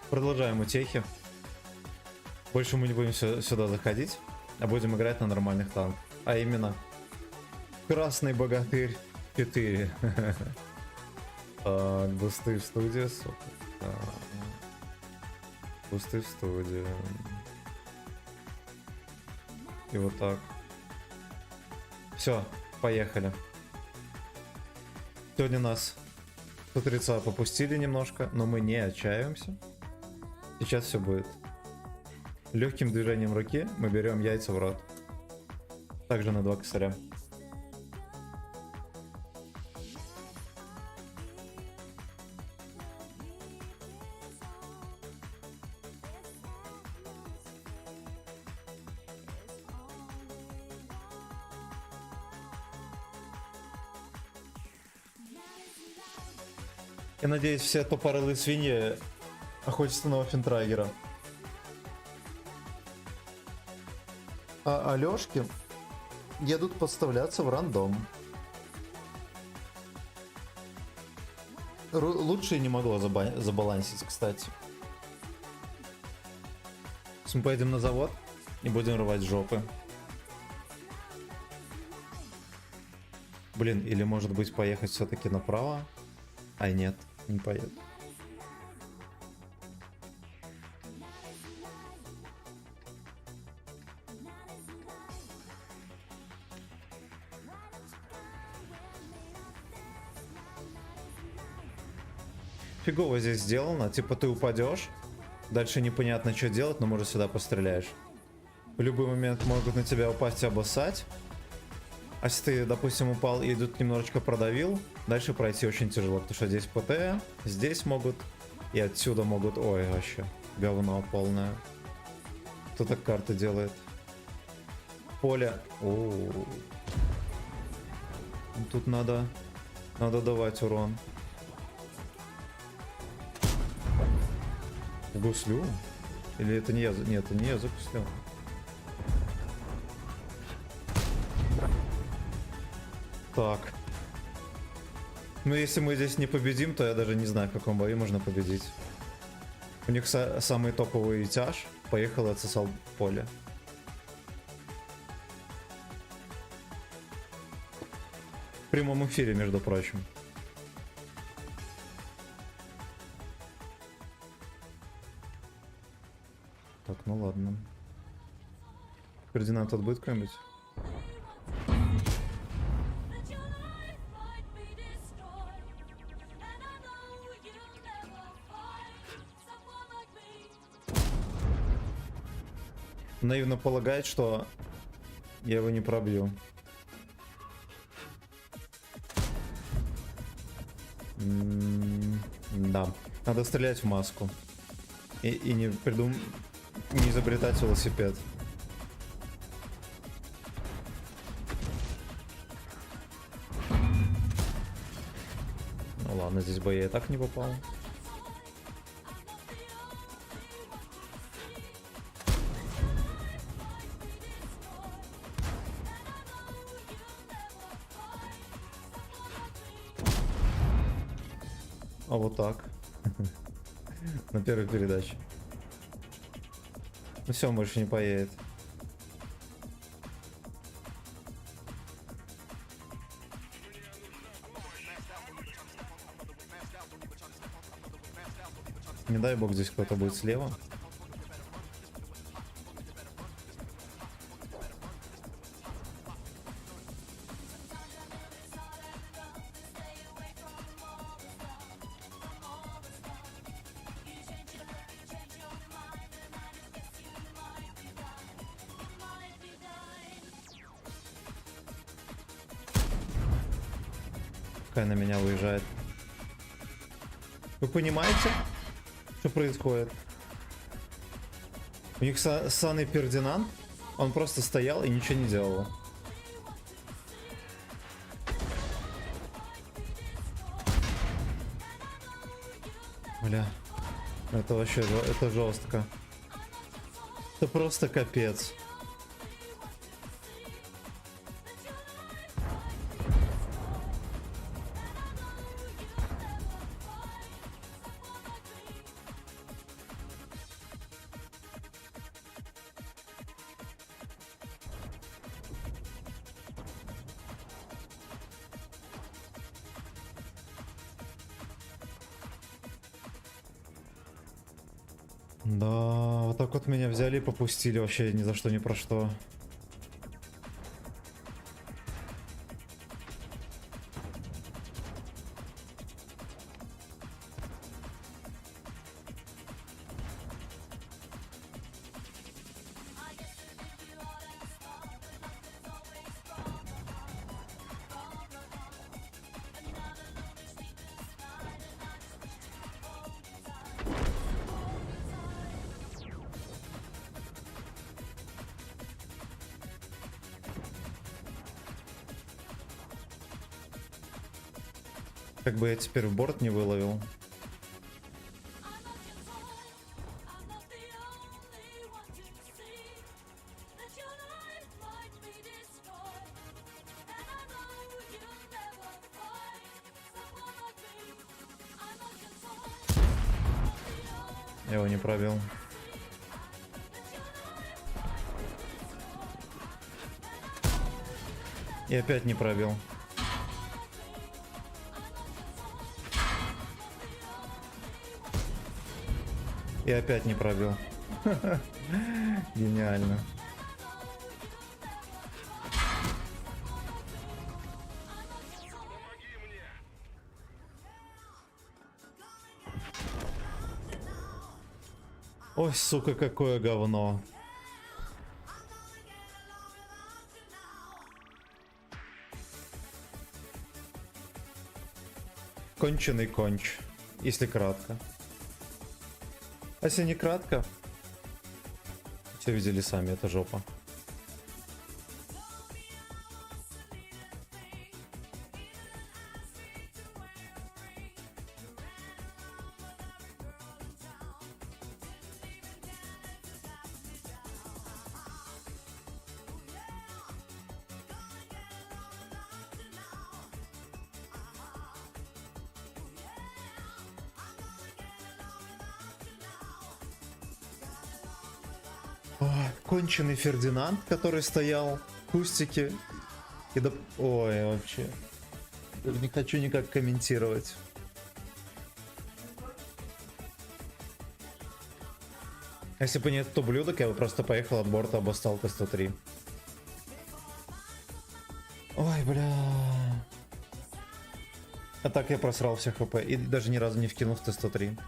Продолжаем утехи. Больше мы не будем сюда заходить, а будем играть на нормальных танках. А именно Красный Богатырь 4. Так, бусты в студии, сука. Бусты в студии. И вот так. Все, поехали. Сегодня нас с утреца попустили немножко, но мы не отчаиваемся. Сейчас все будет. Легким движением руки мы берем яйца в рот. Также на 2 косаря. Я надеюсь, все тупорылые свиньи охотятся на Оффентрайгера. А Алёшки едут подставляться в рандом. Лучше и не могло забалансить, кстати. Мы поедем на завод и будем рвать жопы. Блин, или может быть поехать все-таки направо? А нет, не поеду. Фигово здесь сделано, типа ты упадешь, дальше непонятно что делать, но может сюда постреляешь. В любой момент могут на тебя упасть и обоссать. А если ты, допустим, упал и тут немножечко продавил, дальше пройти очень тяжело, потому что здесь ПТ, здесь могут, и отсюда могут, ой, вообще, говно полное. Кто так карты делает? Поле, тут надо давать урон. Гуслю? Или это не я? Нет, это не я загуслил. Так. Ну, если мы здесь не победим, то я даже не знаю, в каком бою можно победить. У них самый топовый тяж. Поехал и отсосал поле. В прямом эфире, между прочим. Так, ну ладно. Фердинанд тут будет кто-нибудь? Наивно полагает, что я его не пробью. Да. Надо стрелять в маску. И не изобретать велосипед. Ну ладно, здесь бы я и так не попал. А вот так. На первой передаче. Ну все, больше не поедет. Не дай бог здесь кто-то будет слева. Какая на меня выезжает. Вы понимаете, что происходит? У них ссаный Фердинанд, он просто стоял и ничего не делал. Бля, это вообще, это жестко. Это просто капец. Да, вот так вот меня взяли и попустили вообще ни за что, ни про что. Как бы я теперь в борт не выловил. Я его не пробил. И опять не пробил. И опять не пробил. Гениально. Ой, сука, какое говно. Конченый конч, если кратко. А если не кратко, все видели сами, это жопа. Ой, конченый Фердинанд, который стоял в кустике. И да... Ой, вообще. Даже не хочу никак комментировать. Если бы не этот ублюдок, я бы просто поехал от борта, обостал Т-103. Ой, бля. А так я просрал все хп. И даже ни разу не вкинул в Т-103.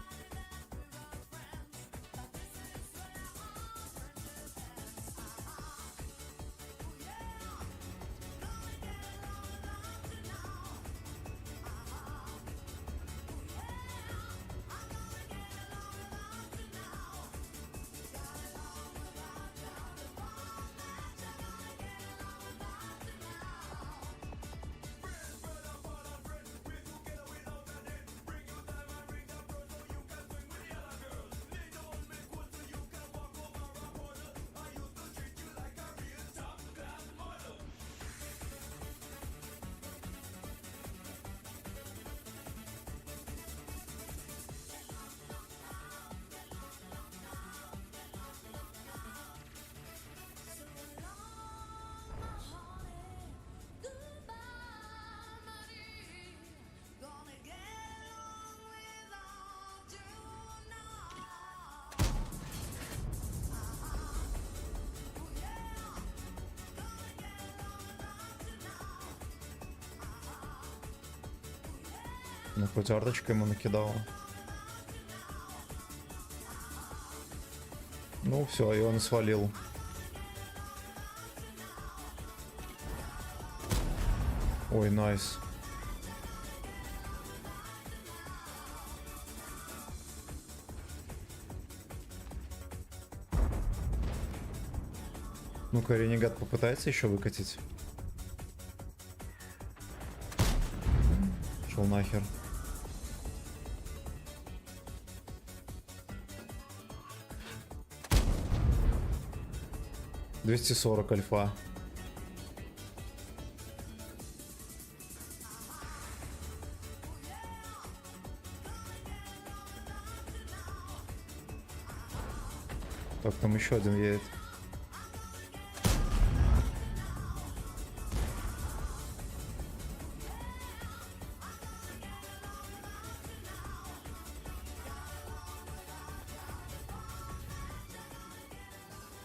Ну, хоть арточка ему накидала. Ну, все, и он свалил. Ой, найс. Ну-ка, ренегат попытается еще выкатить. Шел нахер. $240 альфа. Так, там еще один едет.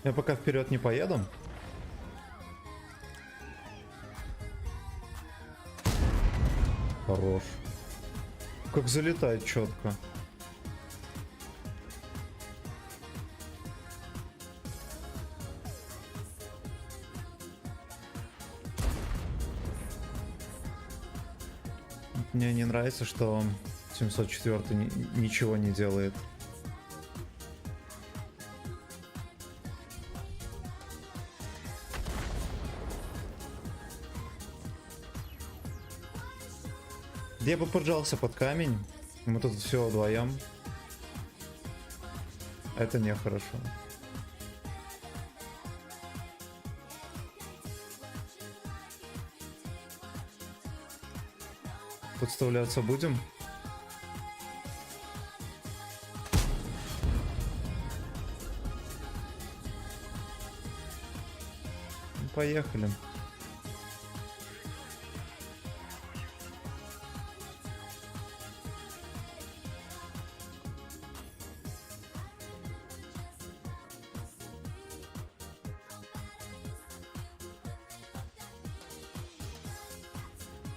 Я пока вперед не поеду. Хорош. Как залетает четко. Мне не нравится, что 704 ничего не делает. Я бы поджался под камень. Мы тут все вдвоем. Это нехорошо. Подставляться будем? Поехали.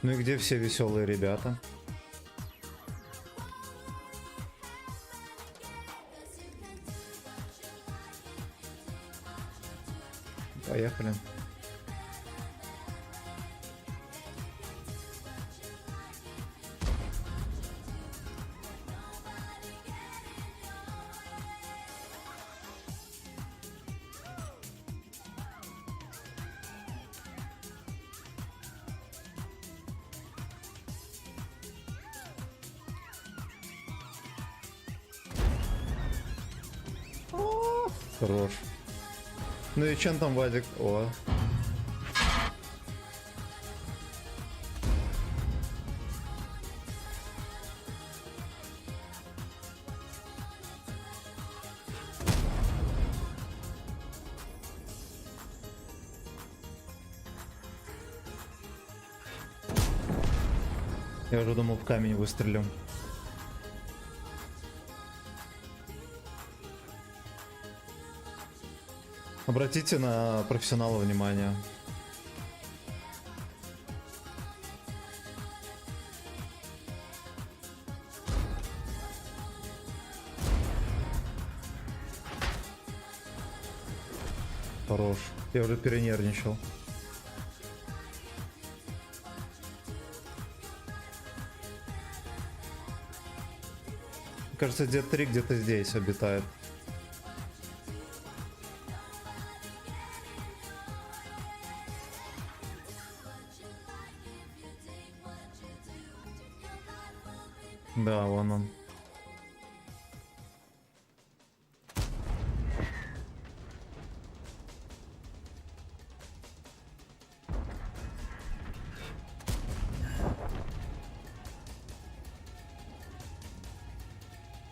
Ну и где все веселые ребята? Поехали. Хорош. Ну и чем там Вадик? О. Я уже думал, в камень выстрелю. Обратите на профессионала внимание. Хорош. Я уже перенервничал. Кажется, дед 3 где-то здесь обитает. Да, вон он.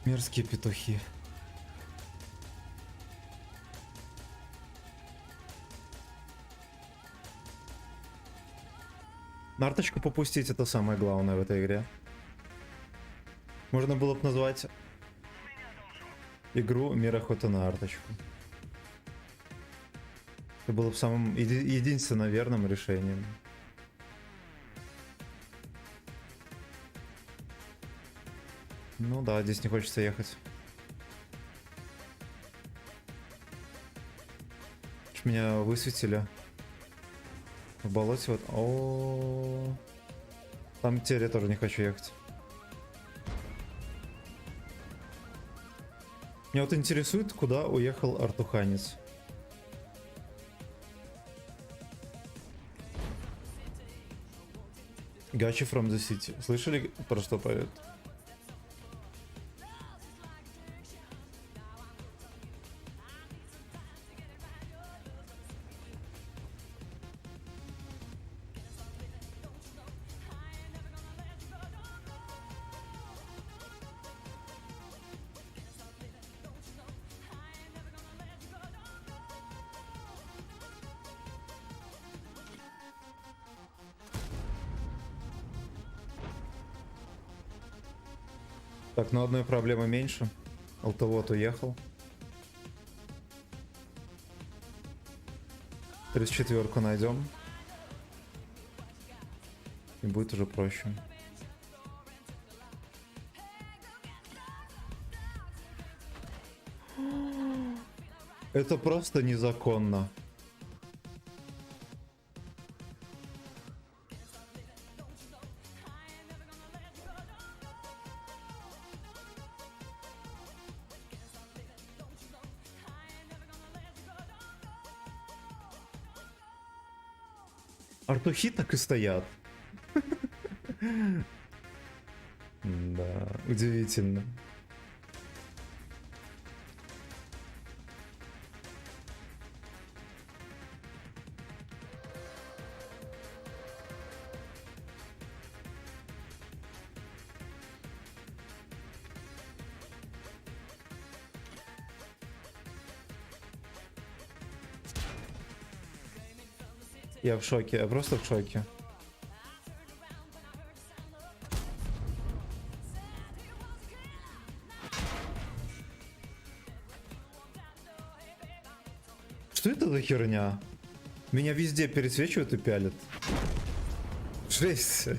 Мерзкие петухи. Нарточку попустить — это самое главное в этой игре. Можно было бы назвать игру «Мир охоты на арточку». Это было бы самым единственно верным решением. Ну да, здесь не хочется ехать. Меня высветили в болоте. Вот. О, там теперь я тоже не хочу ехать. Меня вот интересует, куда уехал артуханец. Гачи from the city. Слышали, про что поет? Так, ну одной проблемы меньше. Алтовод уехал. 34-ку найдем. И будет уже проще. Это просто незаконно. Артухи так и стоят. Да, удивительно. Я в шоке, я просто в шоке. Что это за херня? Меня везде пересвечивают и пялят. Жесть.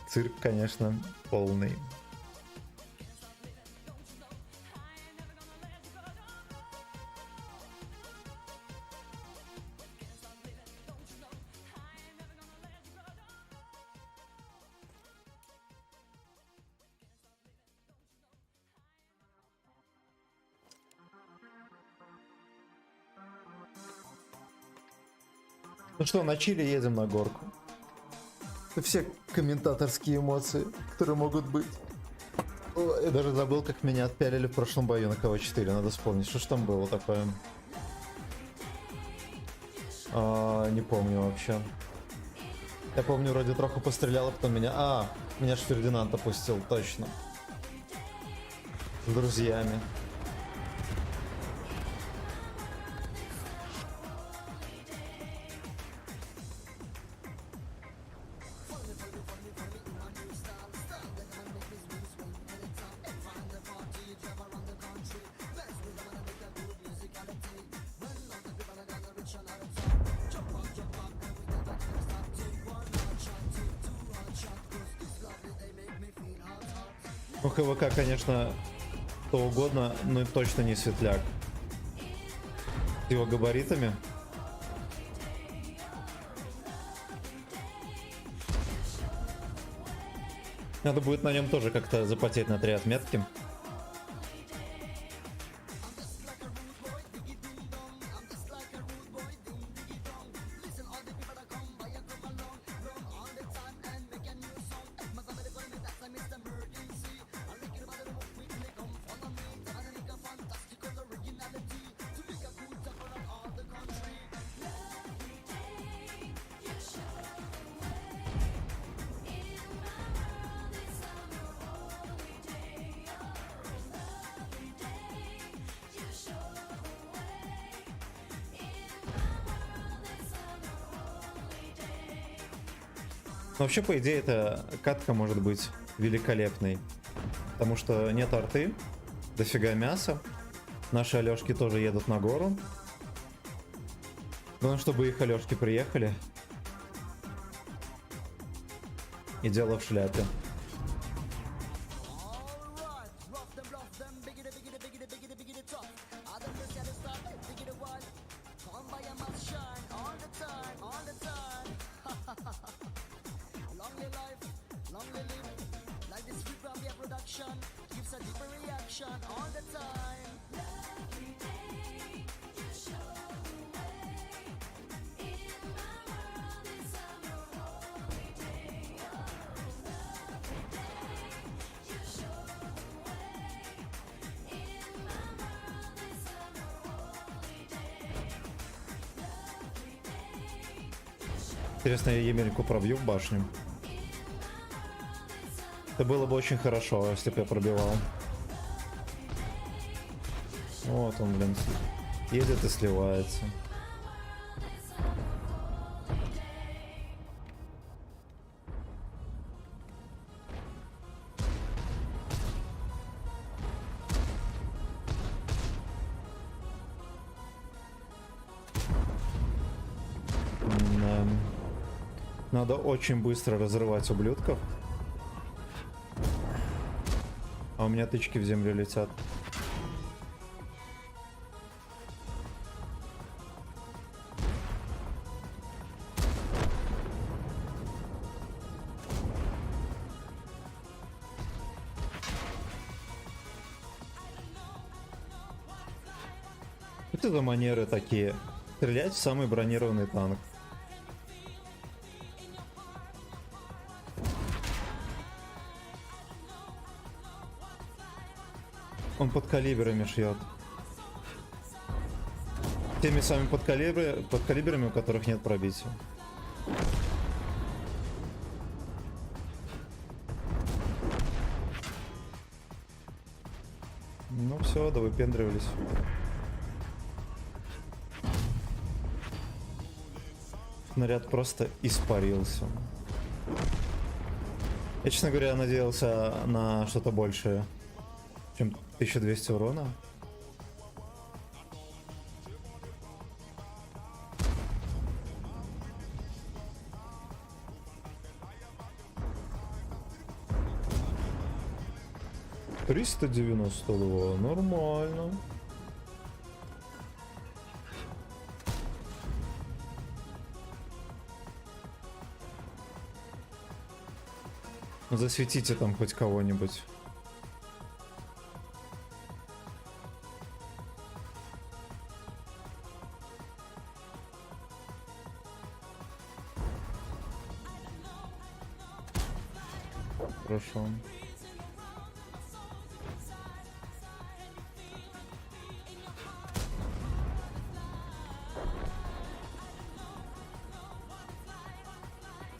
Цирк, конечно, полный. Ну что, на чили едем на горку. Это все комментаторские эмоции, которые могут быть. О, я даже забыл, как меня отпялили в прошлом бою на КВ-4. Надо вспомнить, что ж там было такое. Не помню вообще. Я помню, вроде троху пострелял, а потом меня... меня ж Фердинанд опустил, точно. С друзьями. Ну, ХВК, конечно, что угодно, но точно не светляк. С его габаритами. Надо будет на нем тоже как-то запотеть на 3 отметки. Но вообще, по идее, эта катка может быть великолепной. Потому что нет арты, дофига мяса. Наши Алёшки тоже едут на гору. Главное, чтобы их Алёшки приехали. И дело в шляпе. Интересно, я Емельку пробью в башню. Это было бы очень хорошо, если бы я пробивал. Вот он, блин, едет и сливается. Надо очень быстро разрывать ублюдков. А у меня тычки в землю летят. Что это за манеры такие? Стрелять в самый бронированный танк. Он под калибрами шьет. Теми самыми под калибрами, у которых нет пробития. Ну все, да выпендривались. Снаряд просто испарился. Я, честно говоря, надеялся на что-то большее, чем 1200 урона. $392, нормально. Засветите там хоть кого-нибудь. Хорошо.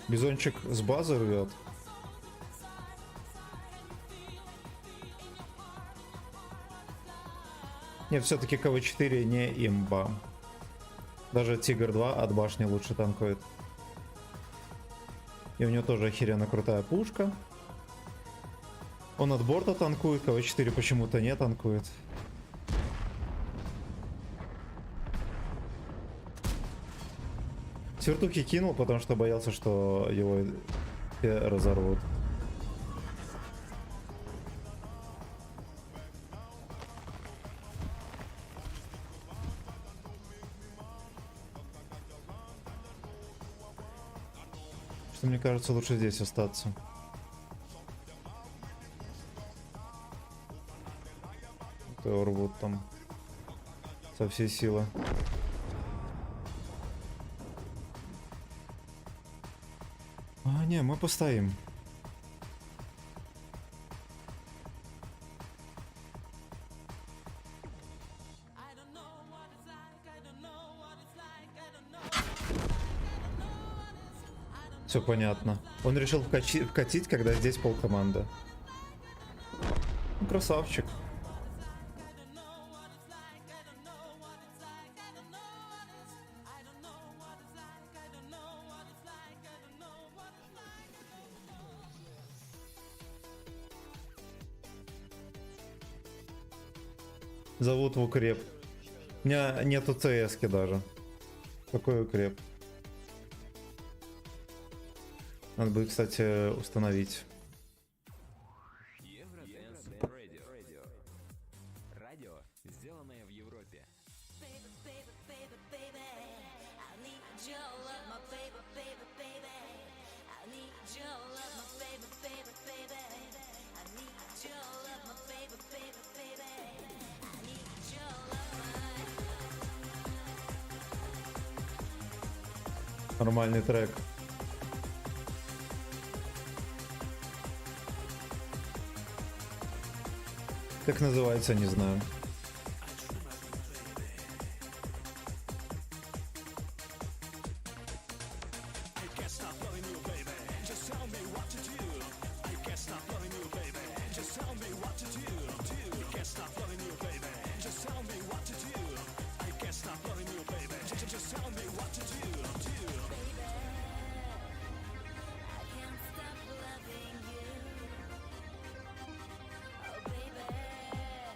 Бизончик с базы рвет. Нет, все-таки КВ-4 не имба. Даже Тигр 2 от башни лучше танкует. И у него тоже охеренно крутая пушка. Он от борта танкует, КВ-4 почему-то не танкует. Свертуки кинул, потому что боялся, что его разорвут. Что мне кажется, лучше здесь остаться. То рвут там со всей силы. А, не, мы постоим. Все понятно. Он решил вкатить, когда здесь полкоманды. Красавчик. Зовут в укреп. У меня нету ЦСки даже. Какой укреп? Надо будет, кстати, установить. Радио, сделанное в Европе. Нормальный трек. Как называется, не знаю.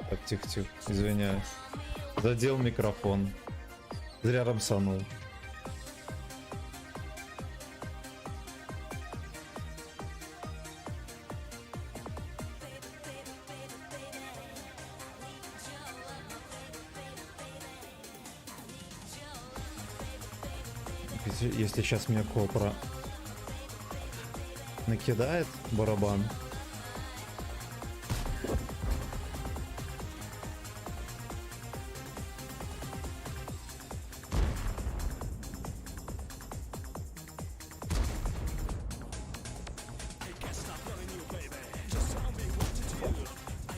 Так, тихо-тихо, извиняюсь. Задел микрофон. Зря рамсанул. если сейчас мне копра накидает барабан.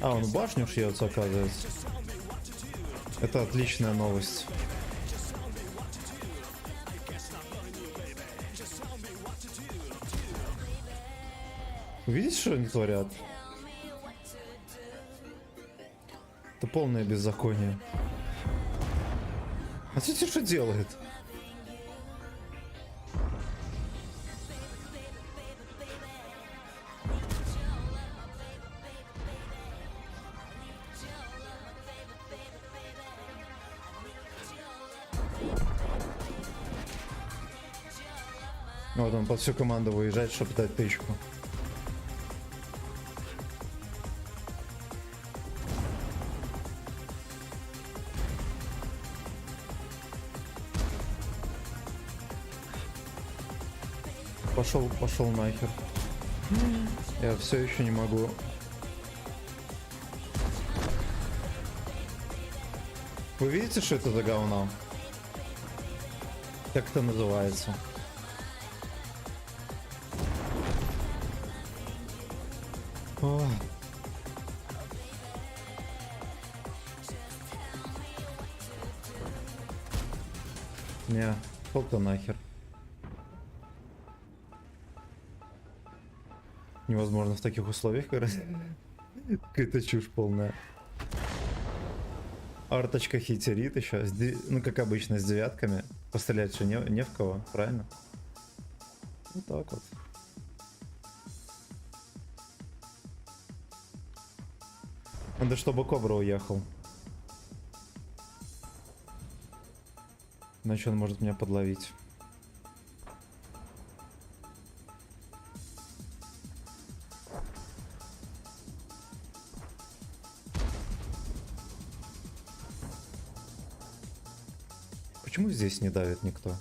А, он в башню шьется, оказывается. Это отличная новость. Видите, что они творят? Это полное беззаконие. А смотрите, что делает? Вот он под всю команду выезжает, чтобы дать тычку. Пошел нахер. Я все еще не могу. Вы видите, что это за говно? Как это называется? О. Не, пол-то нахер. Невозможно в таких условиях, короче. Какая-то чушь полная. Арточка хитерит еще. Ну, как обычно, с девятками. Пострелять же не в кого, правильно? Вот так вот. Надо, чтобы Кобра уехал. Иначе он может меня подловить. Почему здесь не давит никто?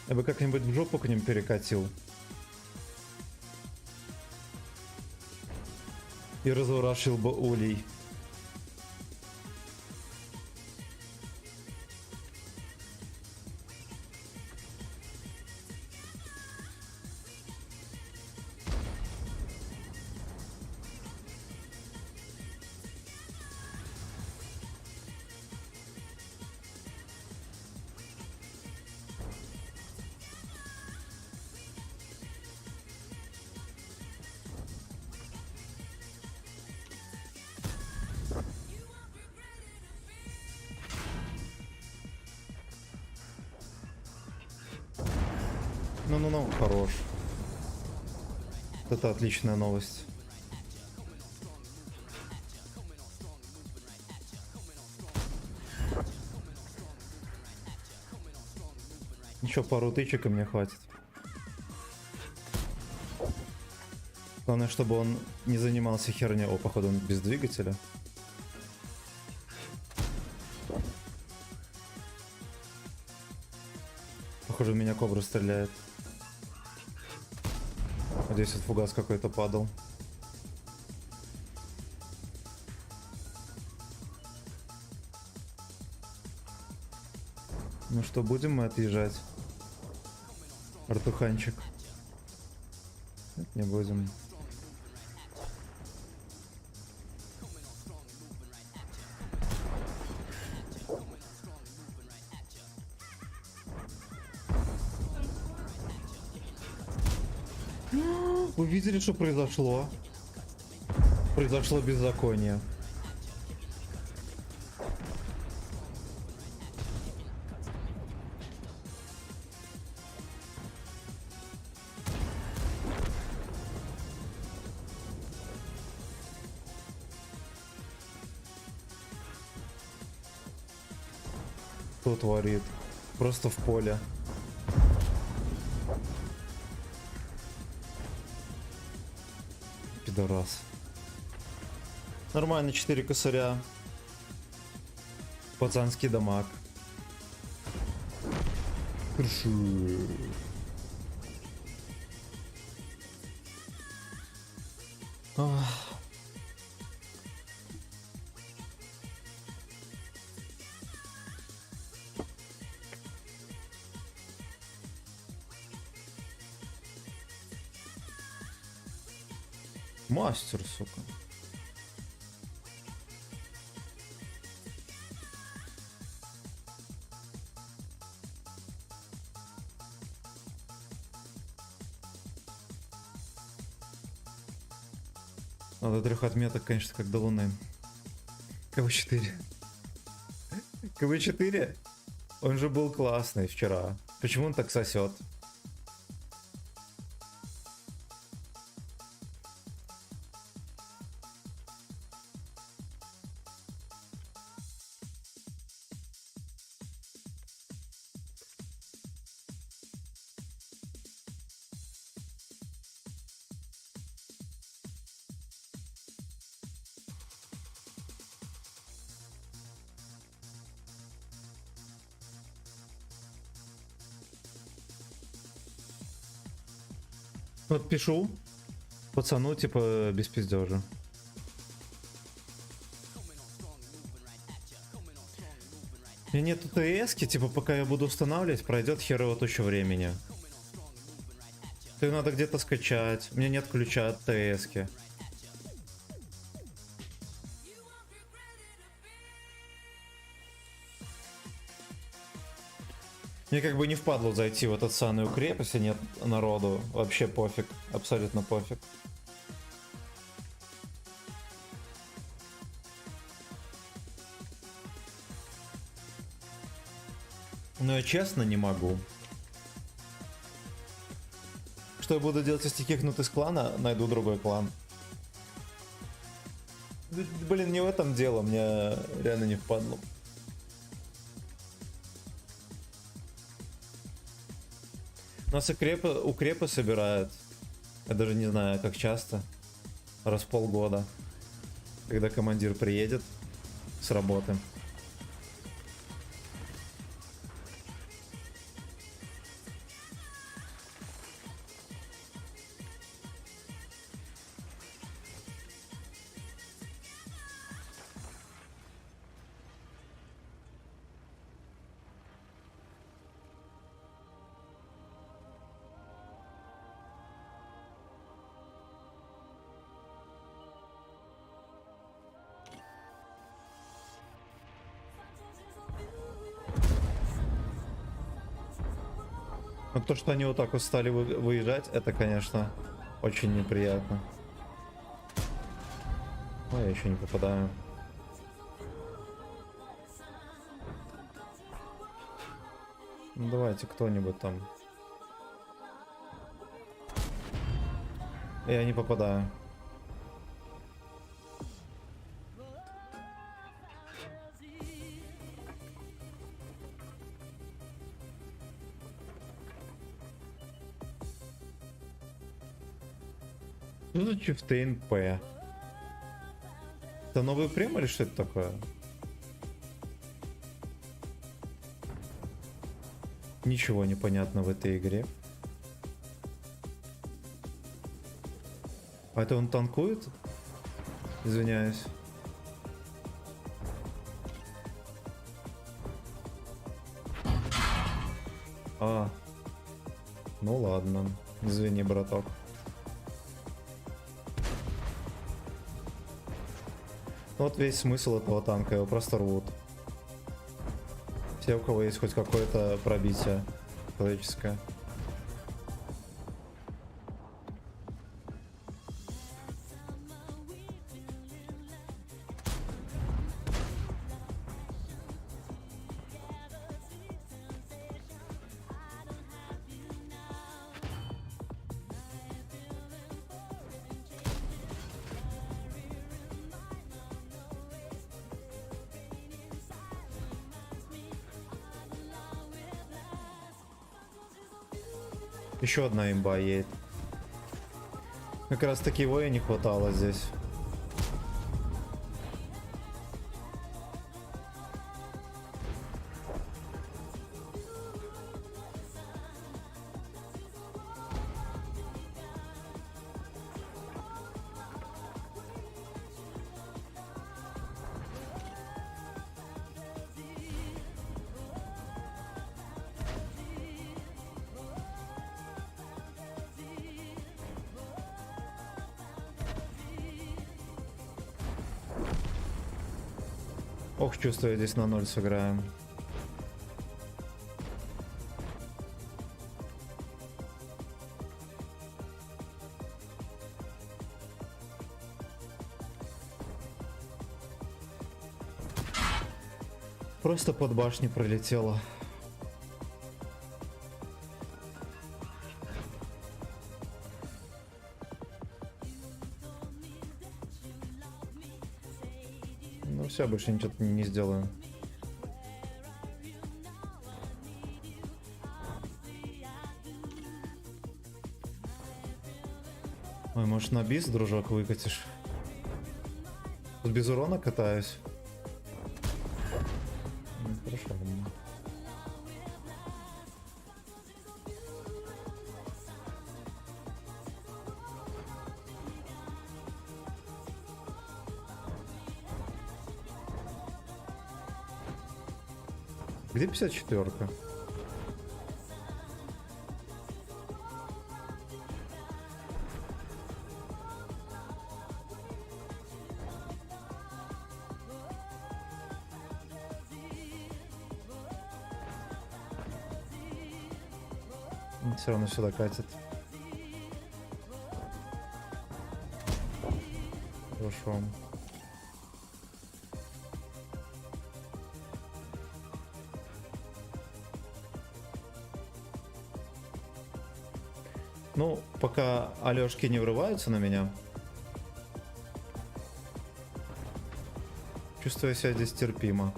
Я бы как-нибудь в жопу к ним перекатил. И разворошил бы улей. Ну-ну-ну, хорош. Это отличная новость. Еще пару тычек и мне хватит. Главное, чтобы он не занимался херней. О, походу он без двигателя. Похоже, в меня Кобра стреляет. Здесь вот фугас какой-то падал. Ну что, будем мы отъезжать? Артуханчик. Нет, не будем. Вы видели, что произошло? Произошло беззаконие. Кто творит? Просто в поле. Пидорас. Нормально, 4 косаря. Пацанский дамаг. Хорошо. Ах. Мастер, сука. Надо 3 отметок, конечно, как до луны. КВ-4. КВ-4? Он же был классный вчера. Почему он так сосет? Вот пишу пацану, типа, без пиздежа. У меня нету ТСки, типа, пока я буду устанавливать, пройдет херово туча времени. Ее надо где-то скачать. У меня нет ключа от ТСки. Мне как бы не впадло зайти в этот санный укреп, если нет народу. Вообще пофиг. Абсолютно пофиг. Но я честно не могу. Что я буду делать, если кикнут из клана? Найду другой клан. Блин, не в этом дело. Мне реально не впадло. У нас укрепы собирают. Я даже не знаю, как часто. Раз в полгода. Когда командир приедет с работы. Но то, что они вот так вот стали выезжать, это, конечно, очень неприятно. Ой, я еще не попадаю. Ну, давайте кто-нибудь там. Я не попадаю. Что за Чифтейн П? Это новый прем или что это такое? Ничего не понятно в этой игре. А это он танкует? Извиняюсь. А. Ну ладно. Извини, браток. Вот весь смысл этого танка, его просто рвут. Все, у кого есть хоть какое-то пробитие человеческое. Еще одна имба едет. Как раз таки его и не хватало здесь. Ох, чувствую, здесь на 0 сыграем. Просто под башней пролетело. Ну все, больше ничего не сделаю. Ой, может на бис, дружок, выкатишь? Тут без урона катаюсь. Ну, хорошо. Где 54-ка? Все равно сюда катит. Хорошо. Ну, пока Алёшки не врываются на меня, чувствую себя здесь терпимо.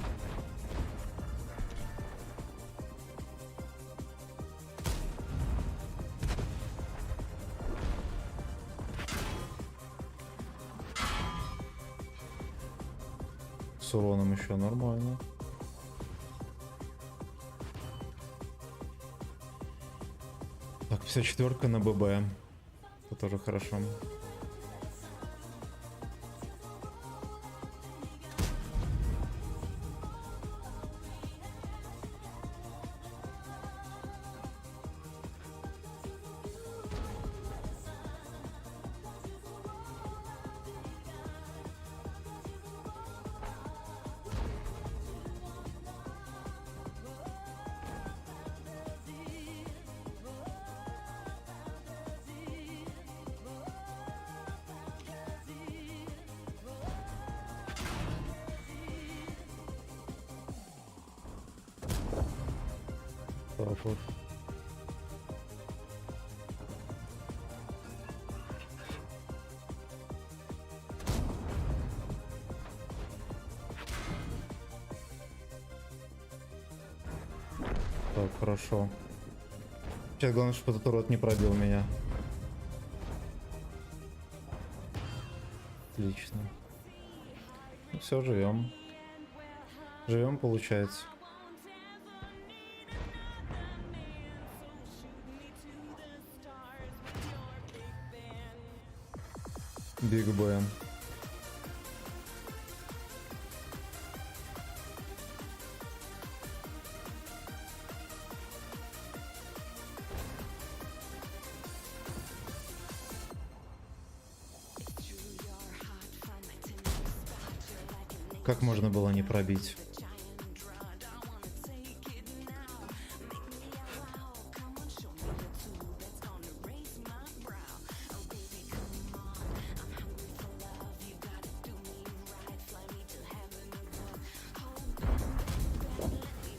С уроном еще нормально. Так, 54-ка на ББ. Это тоже хорошо. Так вот. Так, хорошо. Сейчас главное, чтобы этот урод не пробил меня. Отлично. Ну все, живем. Живем, получается. Биг Бен. Как можно было не пробить?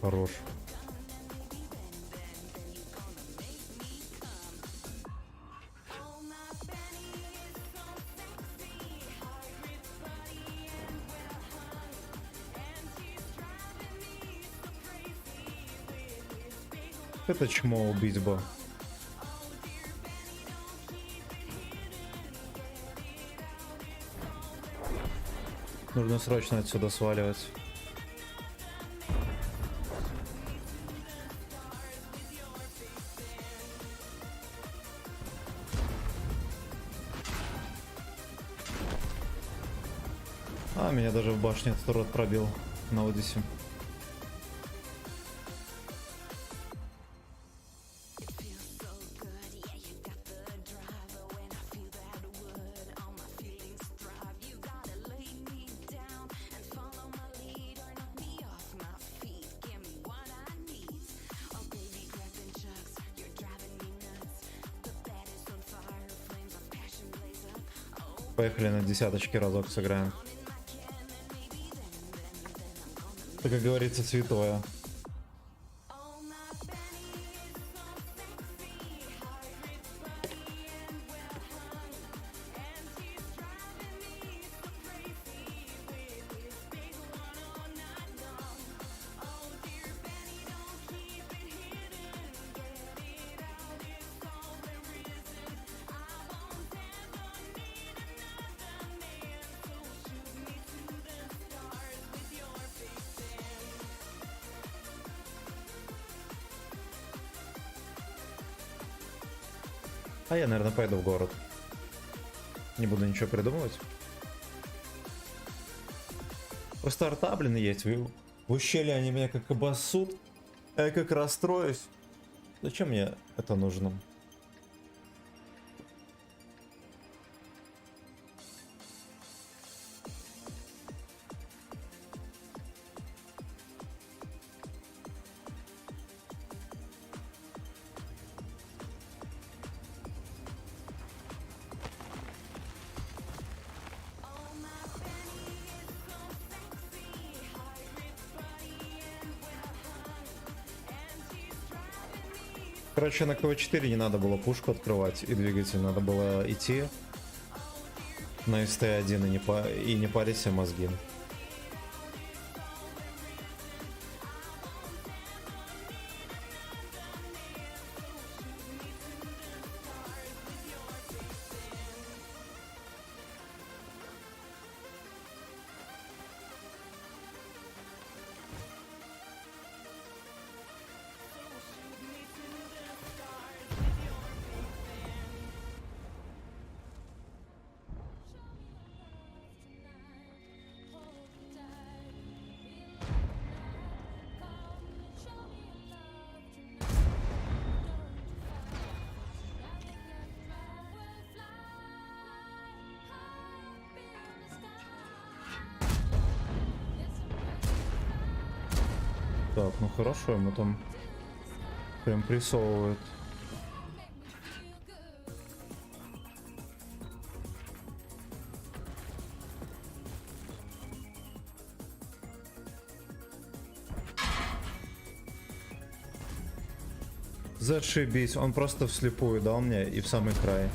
Хорош. Это чмо убить бы. Нужно срочно отсюда сваливать. А, меня даже в башне этот урод пробил на Одиссе. Поехали на десяточки разок сыграем. Это, как говорится, святое. А я, наверное, пойду в город. Не буду ничего придумывать. Просто арта, блин, есть. В ущелье они меня как обоссут. А я как расстроюсь. Зачем мне это нужно? Короче, на КВ-4 не надо было пушку открывать и двигатель, надо было идти на СТ-1 и не парить себе мозги. Так, ну хорошо, ему там прям прессовывают. Зашибись, он просто вслепую дал мне и в самый край.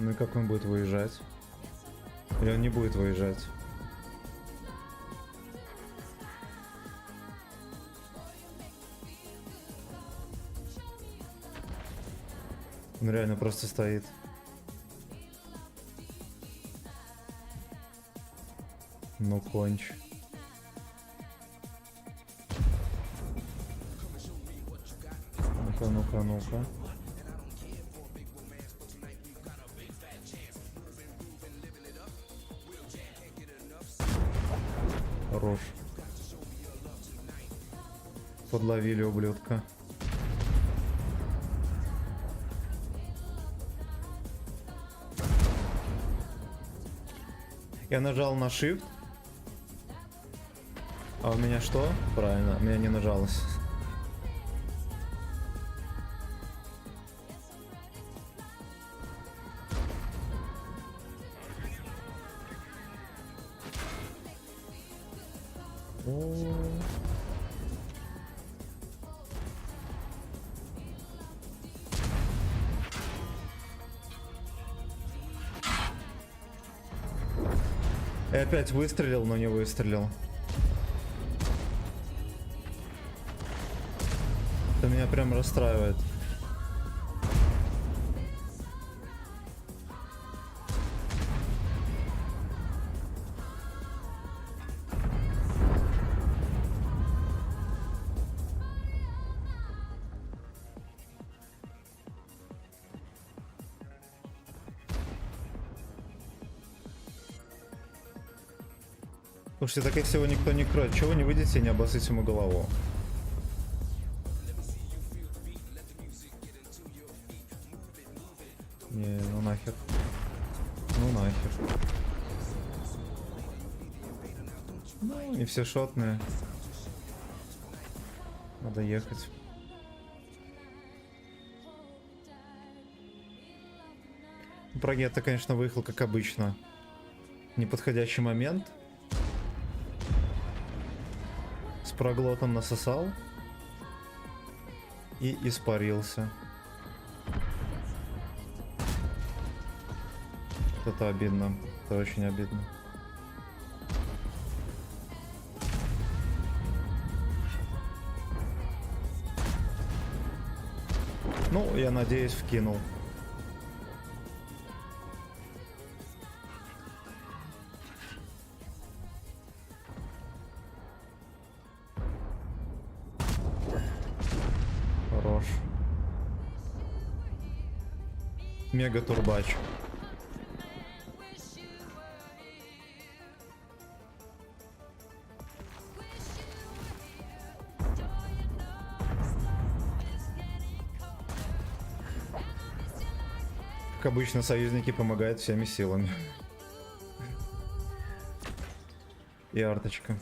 Ну и как он будет выезжать? Или он не будет выезжать? Он реально просто стоит. Ну конч. Ну-ка, ну-ка, ну-ка. Хорош. Подловили ублюдка. Я нажал на Shift. А у меня что? Правильно, у меня не нажалось. И опять выстрелил, но не выстрелил. Это меня прям расстраивает. Слушайте, так если его никто не кроет, чего вы не выйдете и не обоссите ему голову? Не, ну нахер. Ну нахер. Ну, не все шотные. Надо ехать. Прогетто, конечно, выехал как обычно. Неподходящий момент. С проглотом насосал. И испарился. Это обидно. Это очень обидно. Ну, я надеюсь, вкинул. Хорош. Мега турбач. Как обычно, союзники помогают всеми силами. И арточка.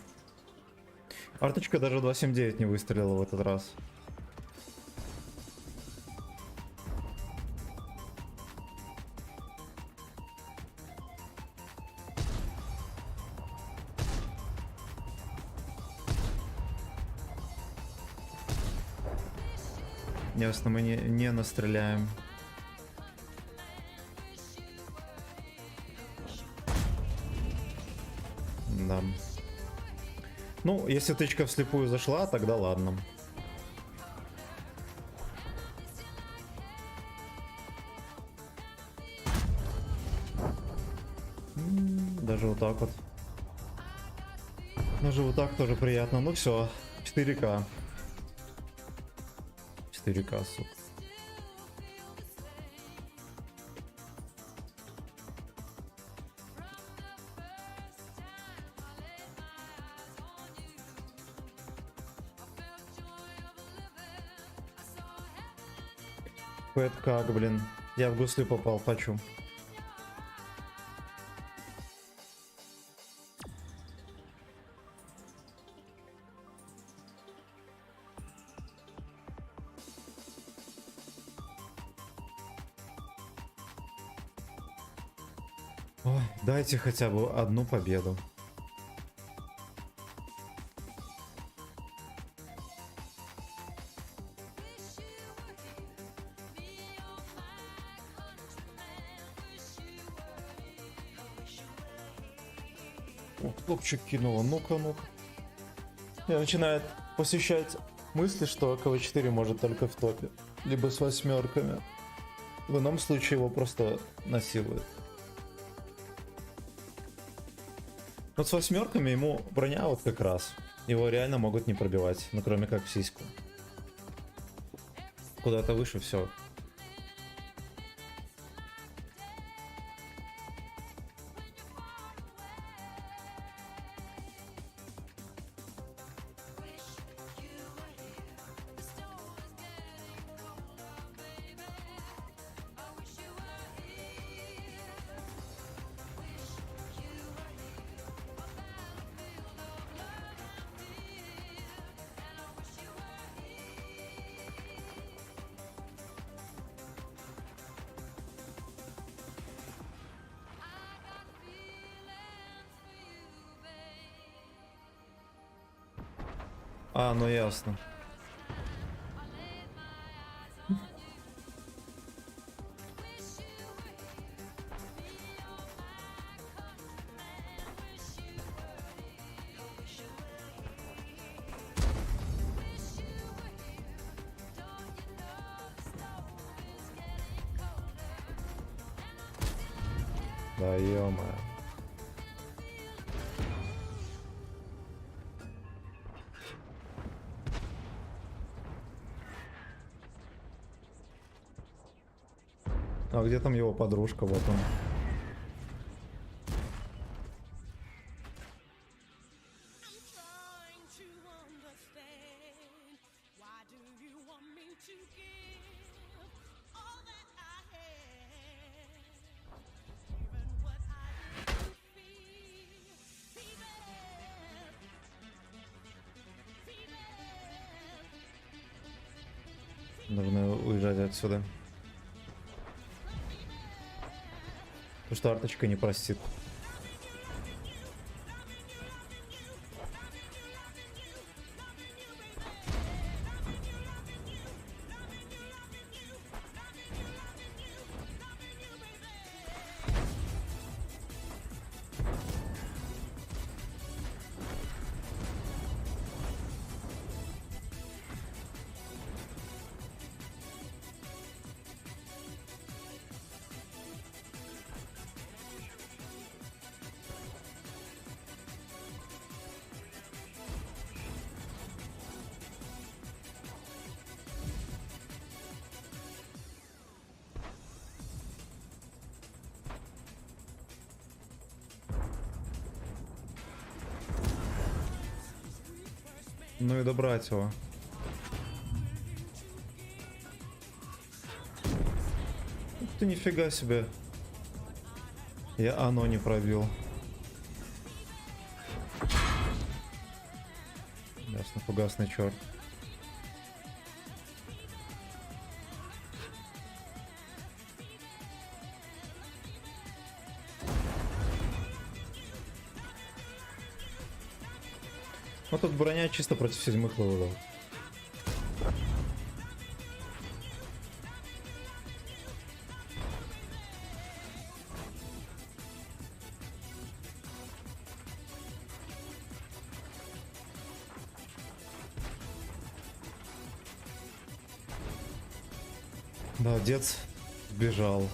Арточка даже 279 не выстрелила в этот раз. Ясно, мы не настреляем. Да. Ну, если тычка вслепую зашла, тогда ладно. Даже вот так вот. Даже вот так тоже приятно. Ну все, 4К. 4К, сука. Это как, блин? Я в гусли попал, почу. Ой, дайте хотя бы одну победу. О, топчик кинула, ну-ка, ну-ка. Я начинаю посещать мысли, что КВ-4 может только в топе. Либо с восьмерками. В ином случае его просто насилуют. Вот с восьмерками ему броня вот как раз. Его реально могут не пробивать, ну кроме как в сиську. Куда-то выше все. А, ну ясно. Да ё-моё. А где там его подружка? Вот он. I'm trying to understand. Why do you want me to give all that I have? Even what I didn't feel. Нужно уезжать отсюда. Потому что арточка не простит. Ну и добрать его. Ух ты, нифига себе. Я оно не пробил. Ясно, фугасный черт. Ну тут броня чисто против седьмых левелов. Да, дед сбежал.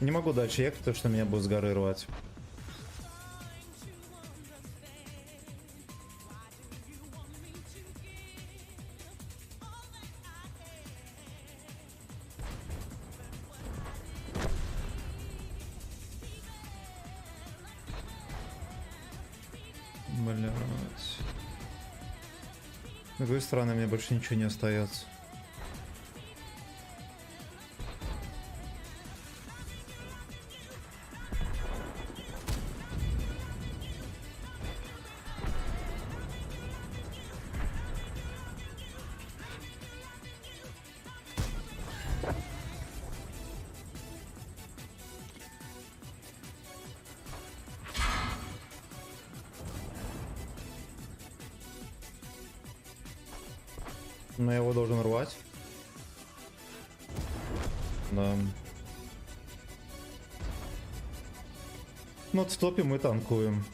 Не могу дальше ехать, потому что меня будут с горы рвать. Блять. С другой стороны, мне больше ничего не остается. Но я его должен рвать. Да. Ну, вот в топе мы танкуем.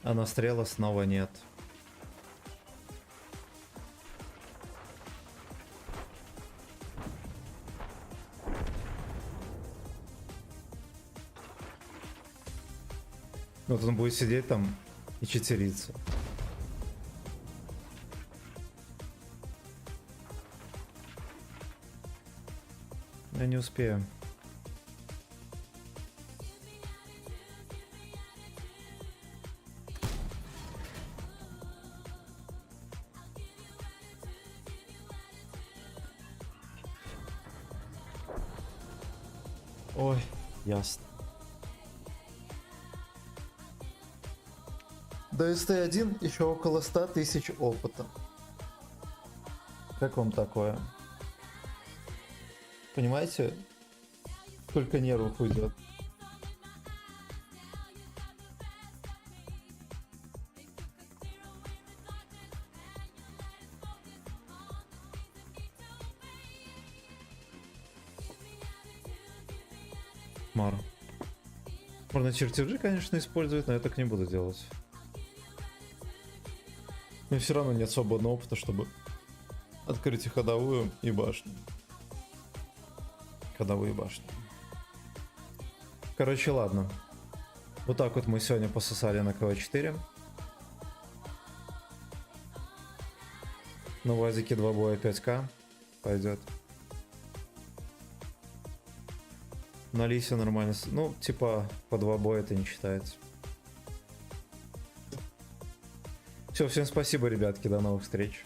А настрела снова нет. Вот он будет сидеть там и читериться. Я не успею. Ой, ясно. До СТ-1 еще около 100 тысяч опыта. Как вам такое? Понимаете, сколько нервов уйдет? Мар. Можно чертежи, конечно, использовать, но я так не буду делать. Но все равно нет свободного опыта, чтобы открыть и ходовую, и башню. Ходовую и башню. Короче, ладно. Вот так вот мы сегодня пососали на КВ-4. На УАЗике 2 боя 5К пойдет. На Лисе нормально. Ну, типа, по 2 боя это не считается. Все, всем спасибо, ребятки, до новых встреч.